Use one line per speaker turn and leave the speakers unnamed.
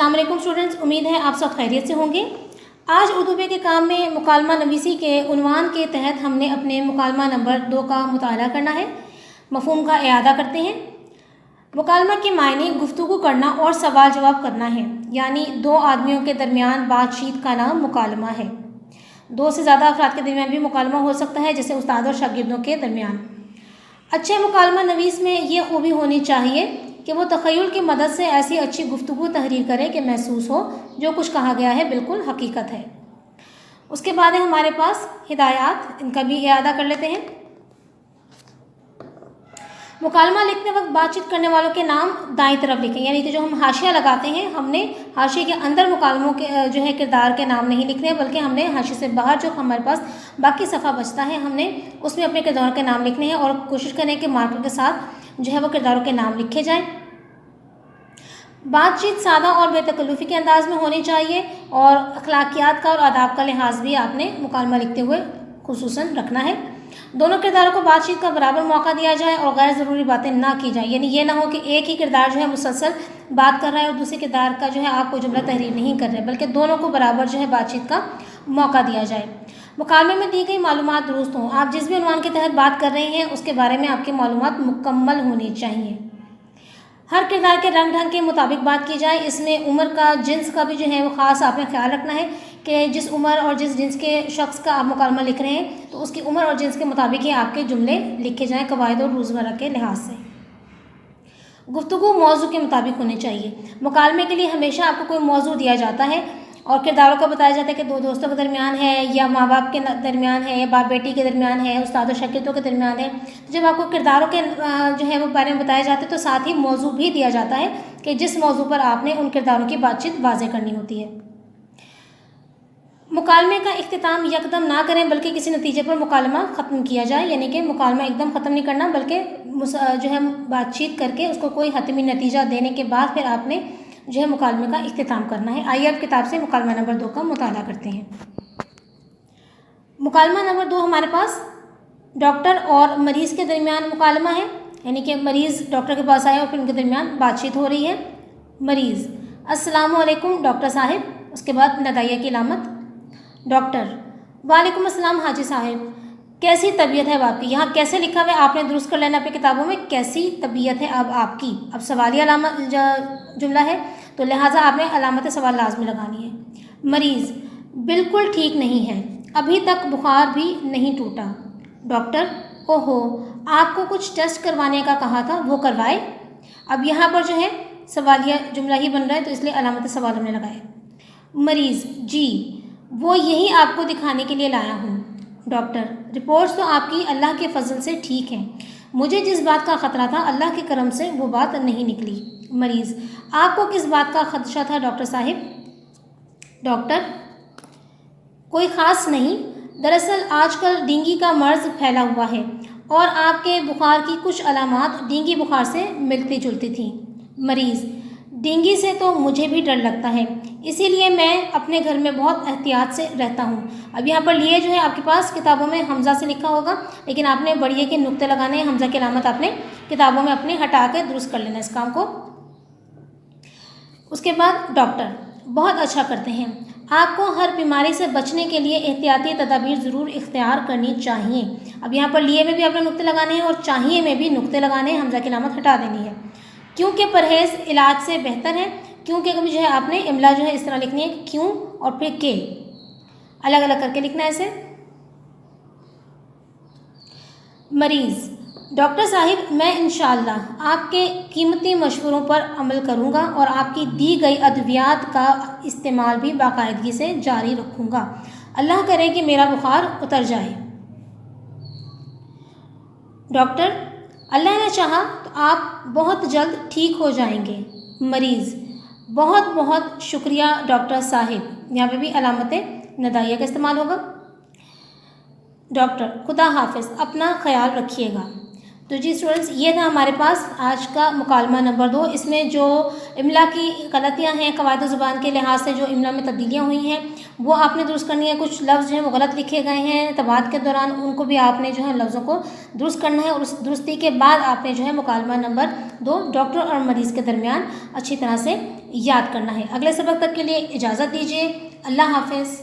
अस्सलाम वालेकुम स्टूडेंट्स, उम्मीद है आप सब खैरियत से होंगे। आज उर्दू के काम में मुकालमा नवीसी के उन्वान के तहत हमने अपने मुकालमा नंबर 2 का मुताला करना है। मफ़हूम का इआदा करते हैं। मुकालमा के मायने गुफ्तगू करना और सवाल जवाब करना है, यानी दो आदमियों के दरमियान बातचीत का नाम मुकालमा है। दो से ज़्यादा अफराद के दरमियान भी मुकालमा हो सकता है, जैसे उस्ताद और शागिर्दों के दरमियान। अच्छे मुकालमा नवीस में ये खूबी होनी चाहिए कि वो तख़य्युल की मदद से ऐसी अच्छी गुफ्तगू तहरीर करे कि महसूस हो जो कुछ कहा गया है बिल्कुल हकीकत है। उसके बाद है हमारे पास हिदायत, इनका भी इआदा कर लेते हैं। मुकालमा लिखते वक्त बातचीत करने वालों के नाम दाईं तरफ लिखें, यानी कि जो हम हाशिया लगाते हैं, हमने हाशिए के अंदर मुकालमों के जो है किरदार के नाम नहीं लिखने, बल्कि हमने हाशिए से बाहर जो हमारे पास बाकी सफ़ा बचता है, हमने उसमें अपने किरदारों के नाम लिखने हैं और कोशिश करें कि मार्कर के साथ जो है वो किरदारों के नाम लिखे जाएँ। बातचीत सादा और बेतकल्लुफ़ी के अंदाज में होनी चाहिए और अखलाकियात का और आदाब का लिहाज भी आपने मुकालमा लिखते हुए खुसूसन रखना है। दोनों किरदारों को बातचीत का बराबर मौका दिया जाए और गैर ज़रूरी बातें ना की जाए, यानी ये ना हो कि एक ही किरदार जो है मुसलसल बात कर रहा है और दूसरे किरदार का जो है आप कोई जुमला तहरीर नहीं कर रहे, बल्कि दोनों को बराबर जो है बातचीत का मौका दिया जाए। मुकालमे में दी गई मालूमात दुरुस्त हों। आप जिस भी उन्वान के तहत बात कर रहे हैं उसके बारे में आपकी मालूमात मुकम्मल होनी चाहिए। हर किरदार के रंग ढंग के मुताबिक बात की जाए। इसमें उम्र का, जिन्स का भी जो है वो ख़ास आपने ख्याल रखना है कि जिस उम्र और जिस जिन्स के शख्स का आप मुकालमा लिख रहे हैं तो उसकी उम्र और जिन्स के मुताबिक ही आपके जुमले लिखे जाएँ कवायद और रोज़मर्रा के लिहाज से। गुफ्तगू मौजू के मुताबिक होनी चाहिए। मुकालमे के लिए हमेशा आपको कोई मौजू दिया जाता है और किरदारों का बताया जाता है कि दो दोस्तों के दरमियान है, या माँ बाप के दरमियान है, या बाप बेटी के दरमियान है, उस्ताद और शागिर्दों के दरमियान है। तो जब आपको किरदारों के जो है वो बारे में बताए जाते हैं तो साथ ही मौजू भी दिया जाता है कि जिस मौजू पर आपने उन किरदारों की बातचीत वाज़ेह करनी होती है। मुकालमे का इख्तिताम यकदम ना करें, बल्कि किसी नतीजे पर मुकालमा ख़त्म किया जाए, यानी कि मुकालमा एकदम ख़त्म नहीं करना, बल्कि जो है बातचीत करके उसको कोई हतमी नतीजा देने के बाद फिर आपने जो है मुकालमे का इख्तिताम करना है। आइए अब किताब से मुकालमा नंबर 2 का मुताला करते हैं। मुकालमा नंबर 2 हमारे पास डॉक्टर और मरीज़ के दरमियान मुकालमा है, यानी कि मरीज़ डॉक्टर के पास आए और फिर उनके दरमियान बातचीत हो रही है। मरीज़: अस्सलामु अलैकुम डॉक्टर साहिब। उसके बाद नदाइया की अलामत। डॉक्टर: वालेकुम अस्सलाम हाजी साहिब, कैसी तबीयत है अब आपकी? यहाँ कैसे लिखा हुआ है आपने दुरुस्त कर लेना अपनी किताबों में, कैसी तबीयत है अब आपकी। अब सवालिया अलामत जुमला है तो लिहाजा आपने अलामत सवाल लाजमी लगानी है। मरीज़: बिल्कुल ठीक नहीं है, अभी तक बुखार भी नहीं टूटा। डॉक्टर: ओहो, आपको कुछ टेस्ट करवाने का कहा था, वो करवाए? अब यहाँ पर जो है सवालिया जुमला ही बन रहा है तो इसलिए अलामत सवाल हमने लगाए। मरीज़: जी, वो यही आपको दिखाने के लिए लाया हूँ। डॉक्टर: रिपोर्ट्स तो आपकी अल्लाह के फजल से ठीक हैं, मुझे जिस बात का ख़तरा था अल्लाह के करम से वो बात नहीं निकली। मरीज़: आपको किस बात का खदशा था डॉक्टर साहिब? डॉक्टर: कोई ख़ास नहीं, दरअसल आजकल डेंगू का मर्ज़ फैला हुआ है और आपके बुखार की कुछ अलामात डेंगू बुखार से मिलती जुलती थीं। मरीज़: डेंगू से तो मुझे भी डर लगता है, इसीलिए मैं अपने घर में बहुत एहतियात से रहता हूँ। अब यहाँ पर लिए जो है आपके पास किताबों में हमज़ा से लिखा होगा, लेकिन आपने बढ़िया के नुक्ते लगाने हैं, हमज़ा की अलामत आपने किताबों में अपने हटा के दुरुस्त कर लेना इस काम को। उसके बाद डॉक्टर: बहुत अच्छा करते हैं, आपको हर बीमारी से बचने के लिए एहतियाती तदाबीर ज़रूर इख्तियार करनी चाहिए। अब यहाँ पर लिए में भी आपने नुक्ते लगाने हैं और चाहिए में भी नुक्ते लगाने हैं, हमज़ा की अलामत हटा देनी है, क्योंकि परहेज़ इलाज से बेहतर है। क्योंकि कभी जो है आपने इमला जो है इस तरह लिखनी है, क्यों और फिर के, अलग अलग करके लिखना है इसे। मरीज़: डॉक्टर साहिब, मैं इंशाअल्लाह आपके कीमती मशवरों पर अमल करूँगा और आपकी दी गई अद्वियात का इस्तेमाल भी बाकायदगी से जारी रखूँगा। अल्लाह करे कि मेरा बुखार उतर जाए। डॉक्टर: अल्लाह ने चाहा तो आप बहुत जल्द ठीक हो जाएंगे। मरीज़: बहुत बहुत शुक्रिया डॉक्टर साहिब। यहाँ पे भी अलामत नदाइया का इस्तेमाल होगा। डॉक्टर: खुदा हाफिज़, अपना ख्याल रखिएगा। تو جی اسٹوڈنٹس، یہ تھا ہمارے پاس آج کا مکالمہ نمبر 2۔ اس میں جو املا کی غلطیاں ہیں، قواعد زبان کے لحاظ سے جو املا میں تبدیلیاں ہوئی ہیں وہ آپ نے درست کرنی ہے۔ کچھ لفظ ہیں وہ غلط لکھے گئے ہیں طباعت کے دوران، ان کو بھی آپ نے جو ہے لفظوں کو درست کرنا ہے، اور اس درستی کے بعد آپ نے جو ہے مکالمہ نمبر 2 ڈاکٹر اور مریض کے درمیان اچھی طرح سے یاد کرنا ہے۔ اگلے سبق تک کے لیے اجازت دیجیے، اللہ حافظ۔